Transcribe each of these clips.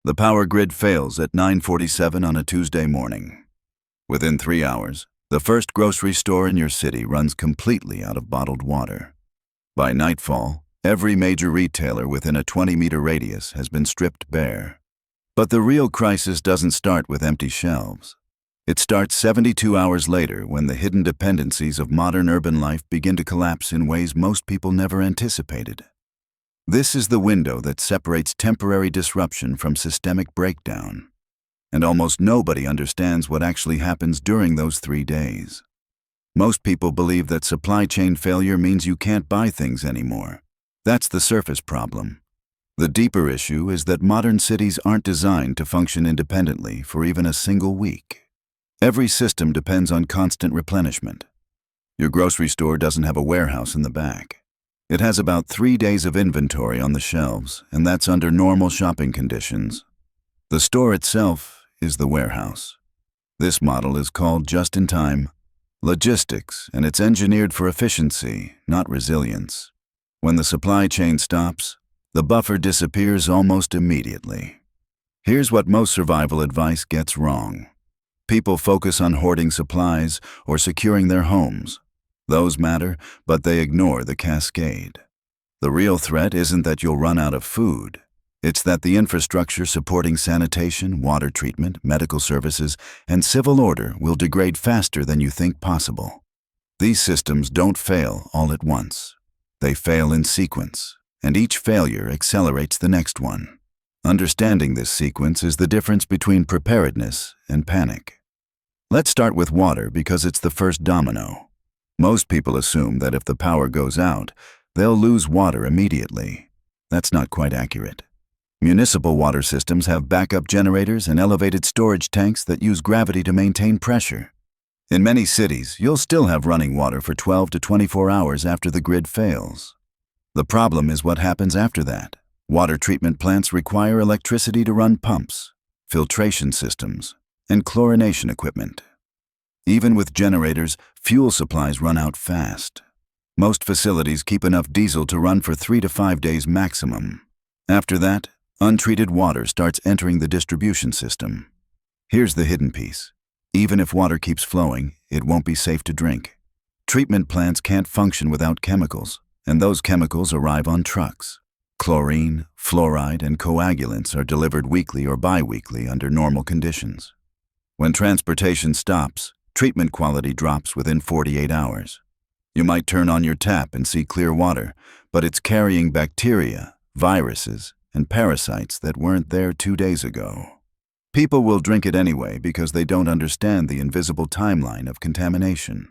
The power grid fails at 9:47 on a Tuesday morning. Within 3 hours, the first grocery store in your city runs completely out of bottled water. By nightfall, every major retailer within a 20-meter radius has been stripped bare. But the real crisis doesn't start with empty shelves. It starts 72 hours later when the hidden dependencies of modern urban life begin to collapse in ways most people never anticipated. This is the window that separates temporary disruption from systemic breakdown. And almost nobody understands what actually happens during those 3 days. Most people believe that supply chain failure means you can't buy things anymore. That's the surface problem. The deeper issue is that modern cities aren't designed to function independently for even a single week. Every system depends on constant replenishment. Your grocery store doesn't have a warehouse in the back. It has about 3 days of inventory on the shelves, and that's under normal shopping conditions. The store itself is the warehouse. This model is called just-in-time logistics, and it's engineered for efficiency, not resilience. When the supply chain stops, the buffer disappears almost immediately. Here's what most survival advice gets wrong. People focus on hoarding supplies or securing their homes. Those matter, but they ignore the cascade. The real threat isn't that you'll run out of food. It's that the infrastructure supporting sanitation, water treatment, medical services, and civil order will degrade faster than you think possible. These systems don't fail all at once. They fail in sequence, and each failure accelerates the next one. Understanding this sequence is the difference between preparedness and panic. Let's start with water because it's the first domino. Most people assume that if the power goes out, they'll lose water immediately. That's not quite accurate. Municipal water systems have backup generators and elevated storage tanks that use gravity to maintain pressure. In many cities, you'll still have running water for 12 to 24 hours after the grid fails. The problem is what happens after that. Water treatment plants require electricity to run pumps, filtration systems, and chlorination equipment. Even with generators, fuel supplies run out fast. Most facilities keep enough diesel to run for 3 to 5 days maximum. After that, untreated water starts entering the distribution system. Here's the hidden piece. Even if water keeps flowing, it won't be safe to drink. Treatment plants can't function without chemicals, and those chemicals arrive on trucks. Chlorine, fluoride, and coagulants are delivered weekly or bi-weekly under normal conditions. When transportation stops, treatment quality drops within 48 hours. You might turn on your tap and see clear water, but it's carrying bacteria, viruses, and parasites that weren't there 2 days ago. People will drink it anyway because they don't understand the invisible timeline of contamination.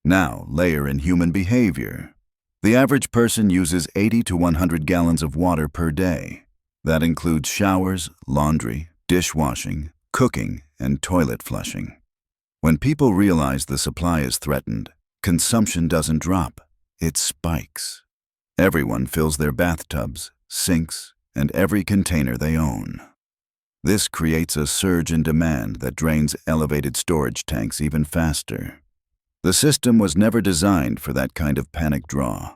Now, layer in human behavior. The average person uses 80 to 100 gallons of water per day. That includes showers, laundry, dishwashing, cooking, and toilet flushing. When people realize the supply is threatened, consumption doesn't drop, it spikes. Everyone fills their bathtubs, sinks, and every container they own. This creates a surge in demand that drains elevated storage tanks even faster. The system was never designed for that kind of panic draw.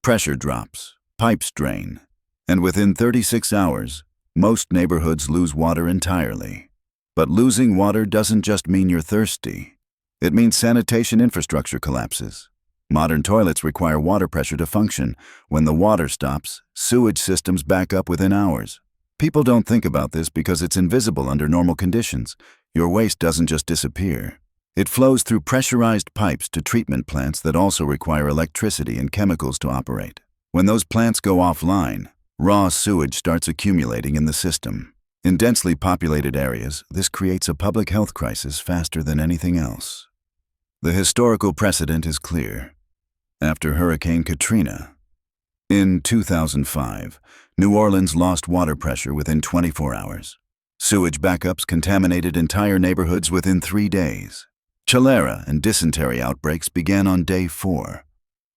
Pressure drops, pipes drain, and within 36 hours, most neighborhoods lose water entirely. But losing water doesn't just mean you're thirsty. It means sanitation infrastructure collapses. Modern toilets require water pressure to function. When the water stops, sewage systems back up within hours. People don't think about this because it's invisible under normal conditions. Your waste doesn't just disappear. It flows through pressurized pipes to treatment plants that also require electricity and chemicals to operate. When those plants go offline, raw sewage starts accumulating in the system. In densely populated areas, this creates a public health crisis faster than anything else. The historical precedent is clear. After Hurricane Katrina, in 2005, New Orleans lost water pressure within 24 hours. Sewage backups contaminated entire neighborhoods within 3 days. Cholera and dysentery outbreaks began on day 4.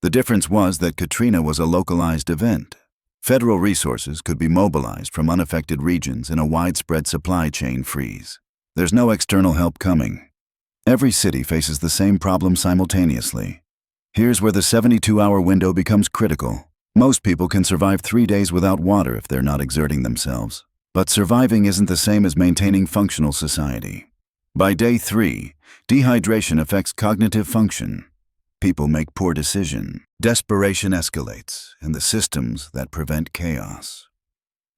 The difference was that Katrina was a localized event. Federal resources could be mobilized from unaffected regions in a widespread supply chain freeze. There's no external help coming. Every city faces the same problem simultaneously. Here's where the 72-hour window becomes critical. Most people can survive 3 days without water if they're not exerting themselves. But surviving isn't the same as maintaining functional society. By day 3, dehydration affects cognitive function. People make poor decisions. Desperation escalates, and the systems that prevent chaos.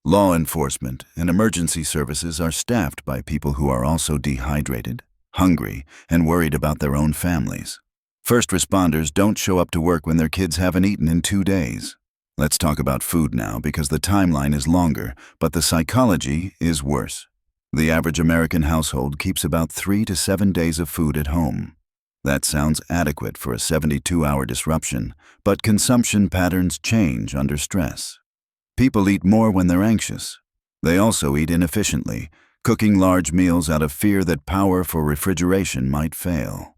Law enforcement and emergency services are staffed by people who are also dehydrated, hungry, and worried about their own families. First responders don't show up to work when their kids haven't eaten in 2 days. Let's talk about food now because the timeline is longer, but the psychology is worse. The average American household keeps about 3 to 7 days of food at home. That sounds adequate for a 72-hour disruption, but consumption patterns change under stress. People eat more when they're anxious. They also eat inefficiently, cooking large meals out of fear that power for refrigeration might fail.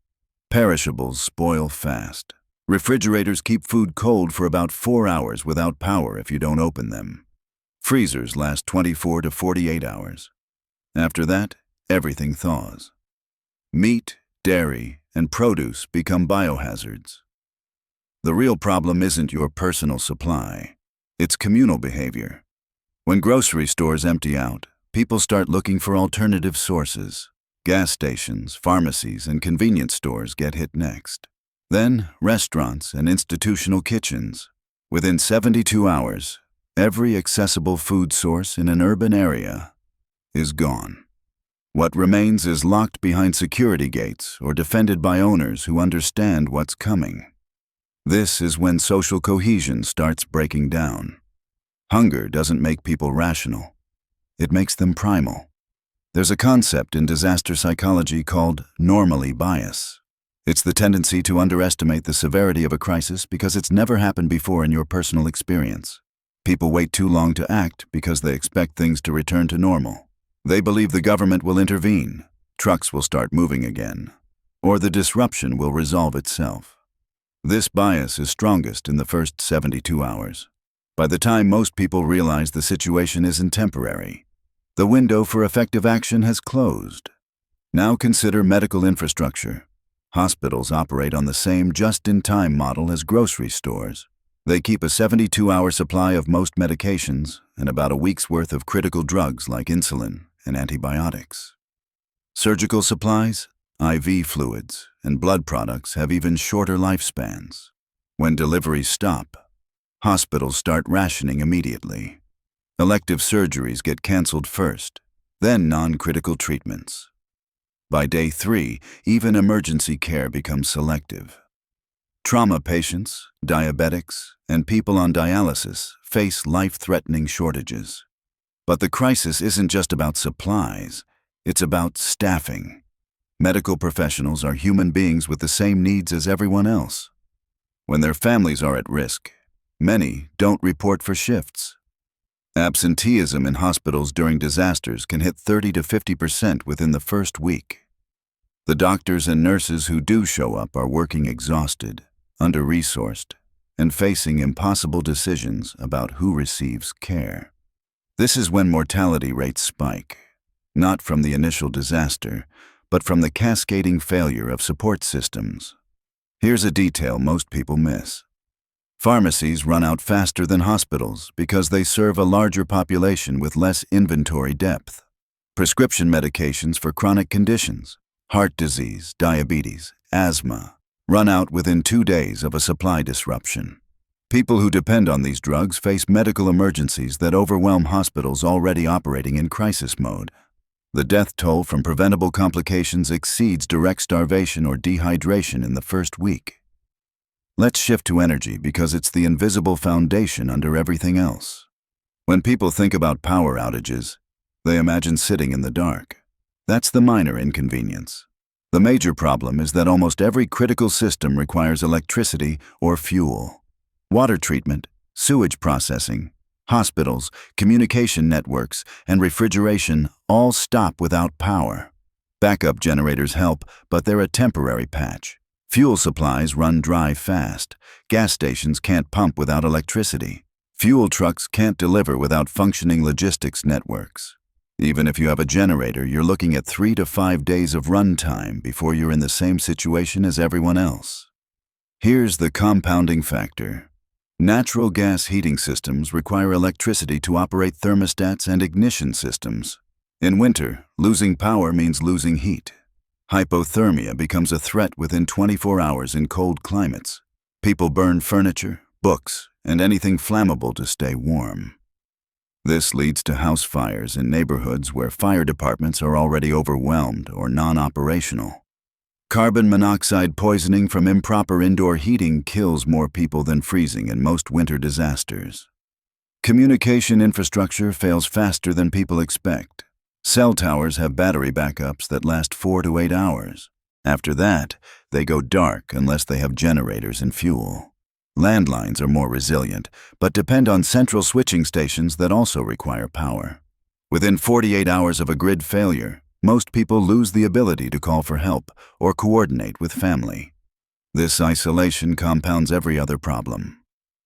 Perishables spoil fast. Refrigerators keep food cold for about 4 hours without power if you don't open them. Freezers last 24 to 48 hours. After that, everything thaws. Meat, dairy, and produce become biohazards. The real problem isn't your personal supply. It's communal behavior. When grocery stores empty out, people start looking for alternative sources. Gas stations, pharmacies, and convenience stores get hit next. Then, restaurants and institutional kitchens. Within 72 hours, every accessible food source in an urban area is gone. What remains is locked behind security gates or defended by owners who understand what's coming. This is when social cohesion starts breaking down. Hunger doesn't make people rational. It makes them primal. There's a concept in disaster psychology called normality bias. It's the tendency to underestimate the severity of a crisis because it's never happened before in your personal experience. People wait too long to act because they expect things to return to normal. They believe the government will intervene, trucks will start moving again, or the disruption will resolve itself. This bias is strongest in the first 72 hours. By the time most people realize the situation isn't temporary, the window for effective action has closed. Now consider medical infrastructure. Hospitals operate on the same just-in-time model as grocery stores. They keep a 72-hour supply of most medications and about a week's worth of critical drugs like insulin and antibiotics. Surgical supplies, IV fluids, and blood products have even shorter lifespans. When deliveries stop, hospitals start rationing immediately. Elective surgeries get canceled first, then non-critical treatments. By day 3, even emergency care becomes selective. Trauma patients, diabetics, and people on dialysis face life-threatening shortages. But the crisis isn't just about supplies, it's about staffing. Medical professionals are human beings with the same needs as everyone else. When their families are at risk, many don't report for shifts. Absenteeism in hospitals during disasters can hit 30 to 50% within the first week. The doctors and nurses who do show up are working exhausted, under-resourced, and facing impossible decisions about who receives care. This is when mortality rates spike, not from the initial disaster, but from the cascading failure of support systems. Here's a detail most people miss. Pharmacies run out faster than hospitals because they serve a larger population with less inventory depth. Prescription medications for chronic conditions, heart disease, diabetes, asthma, run out within 2 days of a supply disruption. People who depend on these drugs face medical emergencies that overwhelm hospitals already operating in crisis mode. The death toll from preventable complications exceeds direct starvation or dehydration in the first week. Let's shift to energy because it's the invisible foundation under everything else. When people think about power outages, they imagine sitting in the dark. That's the minor inconvenience. The major problem is that almost every critical system requires electricity or fuel. Water treatment, sewage processing, hospitals, communication networks, and refrigeration all stop without power. Backup generators help, but they're a temporary patch. Fuel supplies run dry fast. Gas stations can't pump without electricity. Fuel trucks can't deliver without functioning logistics networks. Even if you have a generator, you're looking at 3 to 5 days of runtime before you're in the same situation as everyone else. Here's the compounding factor. Natural gas heating systems require electricity to operate thermostats and ignition systems. In winter, losing power means losing heat. Hypothermia becomes a threat within 24 hours in cold climates. People burn furniture, books, and anything flammable to stay warm. This leads to house fires in neighborhoods where fire departments are already overwhelmed or non-operational. Carbon monoxide poisoning from improper indoor heating kills more people than freezing in most winter disasters. Communication infrastructure fails faster than people expect. Cell towers have battery backups that last 4 to 8 hours. After that, they go dark unless they have generators and fuel. Landlines are more resilient, but depend on central switching stations that also require power. Within 48 hours of a grid failure, most people lose the ability to call for help or coordinate with family. This isolation compounds every other problem.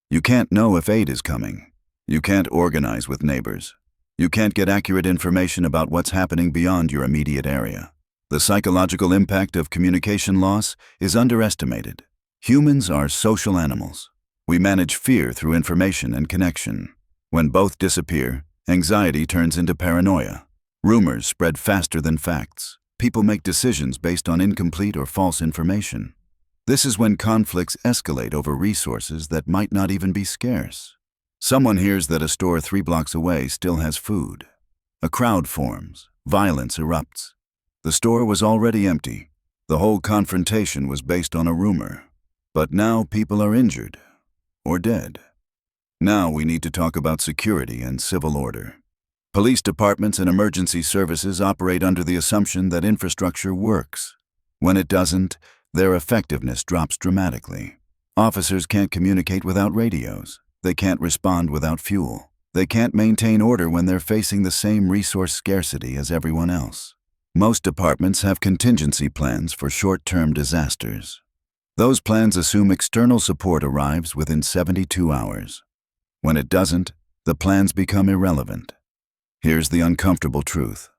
You can't know if aid is coming. You can't organize with neighbors. You can't get accurate information about what's happening beyond your immediate area. The psychological impact of communication loss is underestimated. Humans are social animals. We manage fear through information and connection. When both disappear, anxiety turns into paranoia. Rumors spread faster than facts. People make decisions based on incomplete or false information. This is when conflicts escalate over resources that might not even be scarce. Someone hears that a store 3 blocks away still has food. A crowd forms. Violence erupts. The store was already empty. The whole confrontation was based on a rumor. But now people are injured or dead. Now we need to talk about security and civil order. Police departments and emergency services operate under the assumption that infrastructure works. When it doesn't, their effectiveness drops dramatically. Officers can't communicate without radios. They can't respond without fuel. They can't maintain order when they're facing the same resource scarcity as everyone else. Most departments have contingency plans for short-term disasters. Those plans assume external support arrives within 72 hours. When it doesn't, the plans become irrelevant. Here's the uncomfortable truth.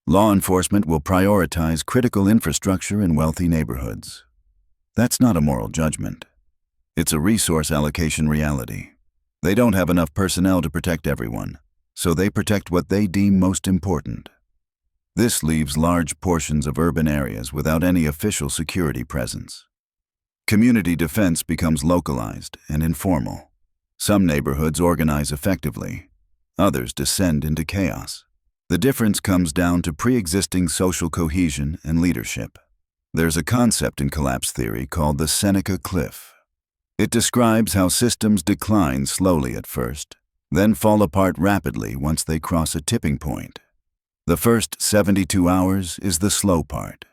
Law enforcement will prioritize critical infrastructure in wealthy neighborhoods. That's not a moral judgment. It's a resource allocation reality. They don't have enough personnel to protect everyone, so they protect what they deem most important. This leaves large portions of urban areas without any official security presence. Community defense becomes localized and informal. Some neighborhoods organize effectively. Others descend into chaos. The difference comes down to pre-existing social cohesion and leadership. There's a concept in collapse theory called the Seneca Cliff. It describes how systems decline slowly at first, then fall apart rapidly once they cross a tipping point. The first 72 hours is the slow part.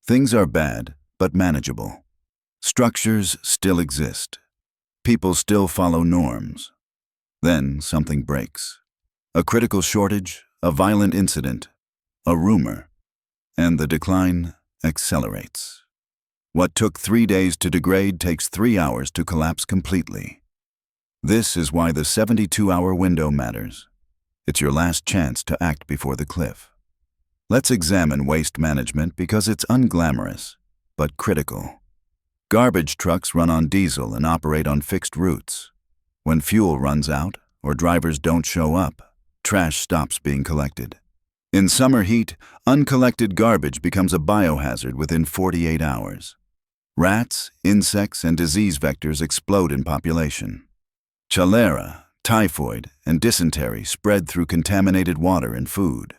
Things are bad, but manageable. Structures still exist. People still follow norms. Then something breaks. A critical shortage, a violent incident, a rumor, and the decline accelerates. What took 3 days to degrade takes 3 hours to collapse completely. This is why the 72-hour window matters. It's your last chance to act before the cliff. Let's examine waste management because it's unglamorous, but critical. Garbage trucks run on diesel and operate on fixed routes. When fuel runs out or drivers don't show up, trash stops being collected. In summer heat, uncollected garbage becomes a biohazard within 48 hours. Rats, insects, and disease vectors explode in population. Cholera, typhoid, and dysentery spread through contaminated water and food.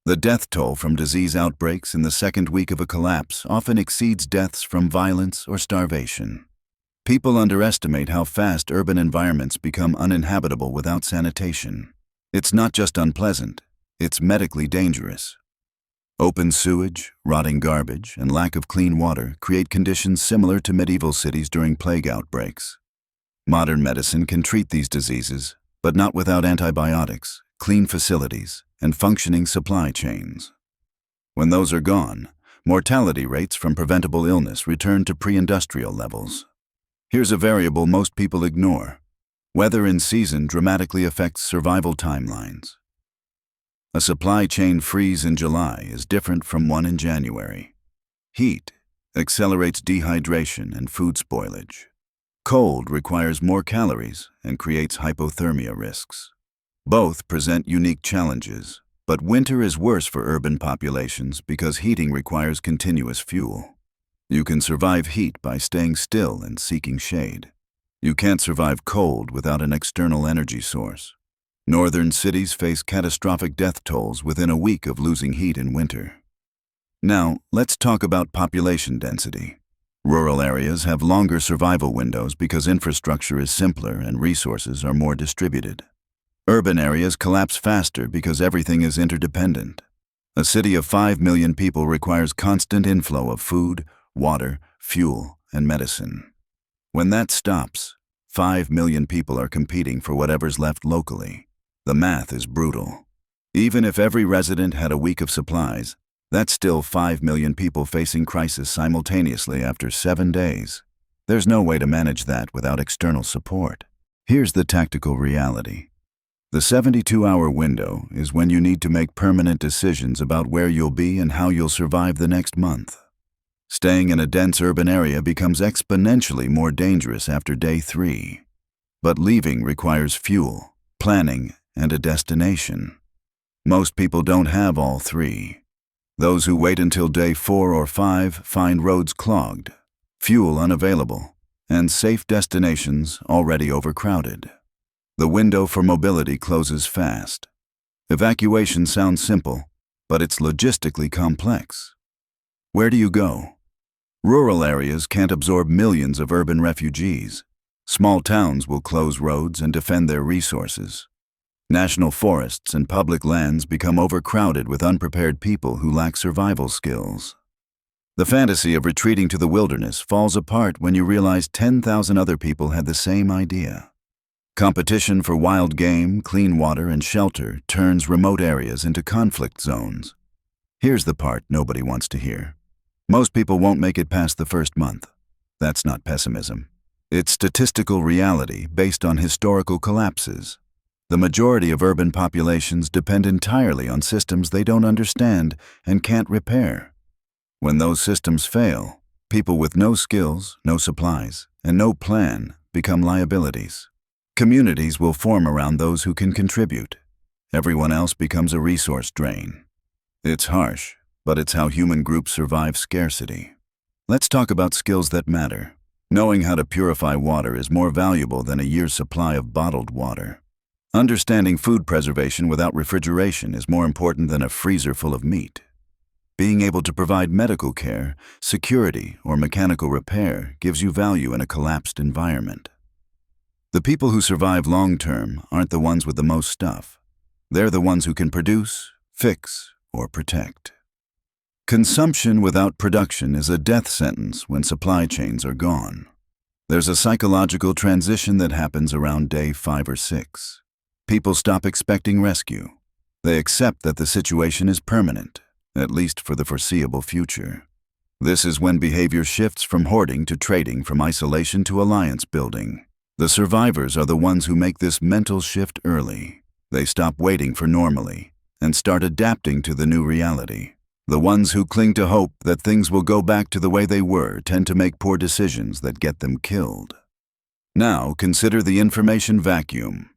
The death toll from disease outbreaks in the second week of a collapse often exceeds deaths from violence or starvation. People underestimate how fast urban environments become uninhabitable without sanitation. It's not just unpleasant, it's medically dangerous. Open sewage, rotting garbage, and lack of clean water create conditions similar to medieval cities during plague outbreaks. Modern medicine can treat these diseases, but not without antibiotics, clean facilities, and functioning supply chains. When those are gone, mortality rates from preventable illness return to pre-industrial levels. Here's a variable most people ignore. Weather in season dramatically affects survival timelines. A supply chain freeze in July is different from one in January. Heat accelerates dehydration and food spoilage. Cold requires more calories and creates hypothermia risks. Both present unique challenges, but winter is worse for urban populations because heating requires continuous fuel. You can survive heat by staying still and seeking shade. You can't survive cold without an external energy source. Northern cities face catastrophic death tolls within a week of losing heat in winter. Now, let's talk about population density. Rural areas have longer survival windows because infrastructure is simpler and resources are more distributed. Urban areas collapse faster because everything is interdependent. A city of 5 million people requires constant inflow of food, water, fuel, and medicine. When that stops, 5 million people are competing for whatever's left locally. The math is brutal. Even if every resident had a week of supplies, that's still 5 million people facing crisis simultaneously after 7 days. There's no way to manage that without external support. Here's the tactical reality. The 72-hour window is when you need to make permanent decisions about where you'll be and how you'll survive the next month. Staying in a dense urban area becomes exponentially more dangerous after day 3. But leaving requires fuel, planning, and a destination. Most people don't have all 3. Those who wait until day 4 or 5 find roads clogged, fuel unavailable, and safe destinations already overcrowded. The window for mobility closes fast. Evacuation sounds simple, but it's logistically complex. Where do you go? Rural areas can't absorb millions of urban refugees. Small towns will close roads and defend their resources. National forests and public lands become overcrowded with unprepared people who lack survival skills. The fantasy of retreating to the wilderness falls apart when you realize 10,000 other people had the same idea. Competition for wild game, clean water, and shelter turns remote areas into conflict zones. Here's the part nobody wants to hear. Most people won't make it past the first month. That's not pessimism. It's statistical reality based on historical collapses. The majority of urban populations depend entirely on systems they don't understand and can't repair. When those systems fail, people with no skills, no supplies, and no plan become liabilities. Communities will form around those who can contribute. Everyone else becomes a resource drain. It's harsh, but it's how human groups survive scarcity. Let's talk about skills that matter. Knowing how to purify water is more valuable than a year's supply of bottled water. Understanding food preservation without refrigeration is more important than a freezer full of meat. Being able to provide medical care, security, or mechanical repair gives you value in a collapsed environment. The people who survive long-term aren't the ones with the most stuff. They're the ones who can produce, fix, or protect. Consumption without production is a death sentence when supply chains are gone. There's a psychological transition that happens around day 5 or 6. People stop expecting rescue. They accept that the situation is permanent, at least for the foreseeable future. This is when behavior shifts from hoarding to trading, from isolation to alliance building. The survivors are the ones who make this mental shift early. They stop waiting for normally and start adapting to the new reality. The ones who cling to hope that things will go back to the way they were tend to make poor decisions that get them killed. Now consider the information vacuum.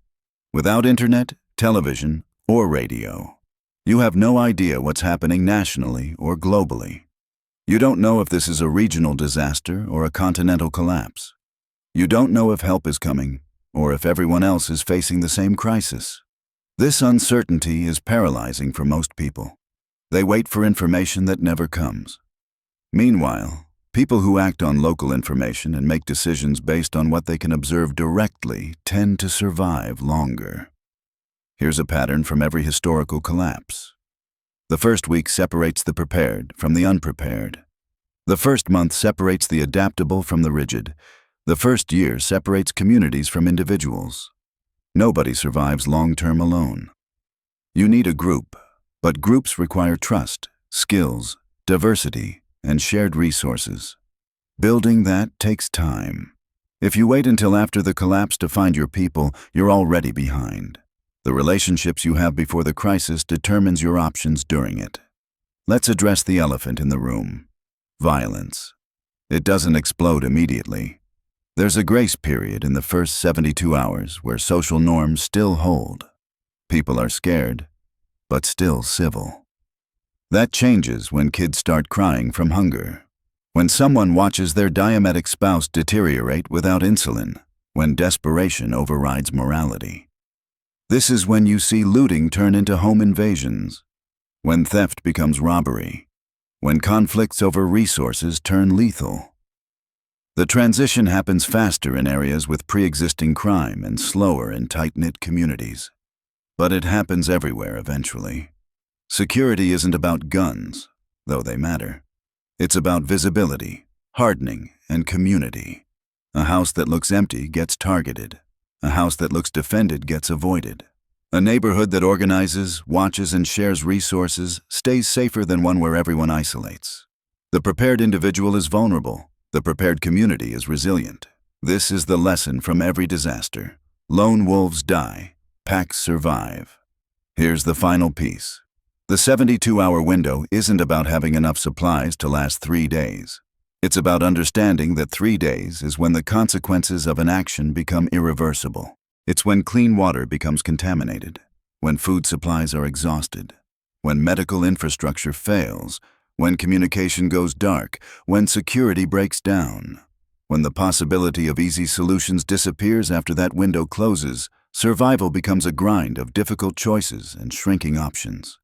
Without internet, television, or radio, you have no idea what's happening nationally or globally. You don't know if this is a regional disaster or a continental collapse. You don't know if help is coming or if everyone else is facing the same crisis. This uncertainty is paralyzing for most people. They wait for information that never comes. Meanwhile, people who act on local information and make decisions based on what they can observe directly tend to survive longer. Here's a pattern from every historical collapse. The first week separates the prepared from the unprepared. The first month separates the adaptable from the rigid. The first year separates communities from individuals. Nobody survives long-term alone. You need a group, but groups require trust, skills, diversity, and shared resources. Building that takes time. If you wait until after the collapse to find your people, you're already behind. The relationships you have before the crisis determines your options during it. Let's address the elephant in the room: violence. It doesn't explode immediately. There's a grace period in the first 72 hours where social norms still hold. People are scared, but still civil. That changes when kids start crying from hunger, when someone watches their diabetic spouse deteriorate without insulin, when desperation overrides morality. This is when you see looting turn into home invasions, when theft becomes robbery, when conflicts over resources turn lethal. The transition happens faster in areas with pre-existing crime and slower in tight-knit communities. But it happens everywhere eventually. Security isn't about guns, though they matter. It's about visibility, hardening, and community. A house that looks empty gets targeted. A house that looks defended gets avoided. A neighborhood that organizes, watches, and shares resources stays safer than one where everyone isolates. The prepared individual is vulnerable. The prepared community is resilient. This is the lesson from every disaster. Lone wolves die. Packs survive. Here's the final piece. The 72-hour window isn't about having enough supplies to last 3 days. It's about understanding that 3 days is when the consequences of an action become irreversible. It's when clean water becomes contaminated, when food supplies are exhausted, when medical infrastructure fails, when communication goes dark, when security breaks down. When the possibility of easy solutions disappears after that window closes, survival becomes a grind of difficult choices and shrinking options.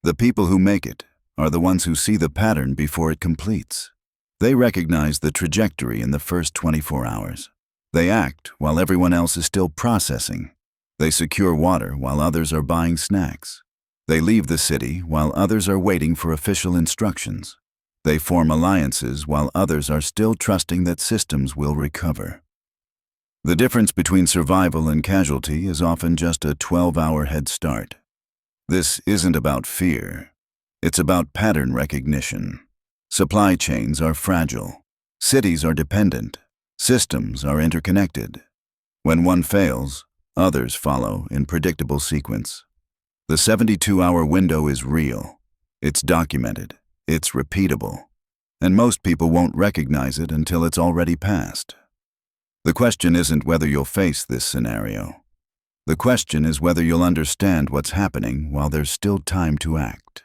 The people who make it are the ones who see the pattern before it completes. They recognize the trajectory in the first 24 hours. They act while everyone else is still processing. They secure water while others are buying snacks. They leave the city while others are waiting for official instructions. They form alliances while others are still trusting that systems will recover. The difference between survival and casualty is often just a 12-hour head start. This isn't about fear. It's about pattern recognition. Supply chains are fragile. Cities are dependent. Systems are interconnected. When one fails, others follow in predictable sequence. The 72-hour window is real. It's documented. It's repeatable. And most people won't recognize it until it's already passed. The question isn't whether you'll face this scenario. The question is whether you'll understand what's happening while there's still time to act.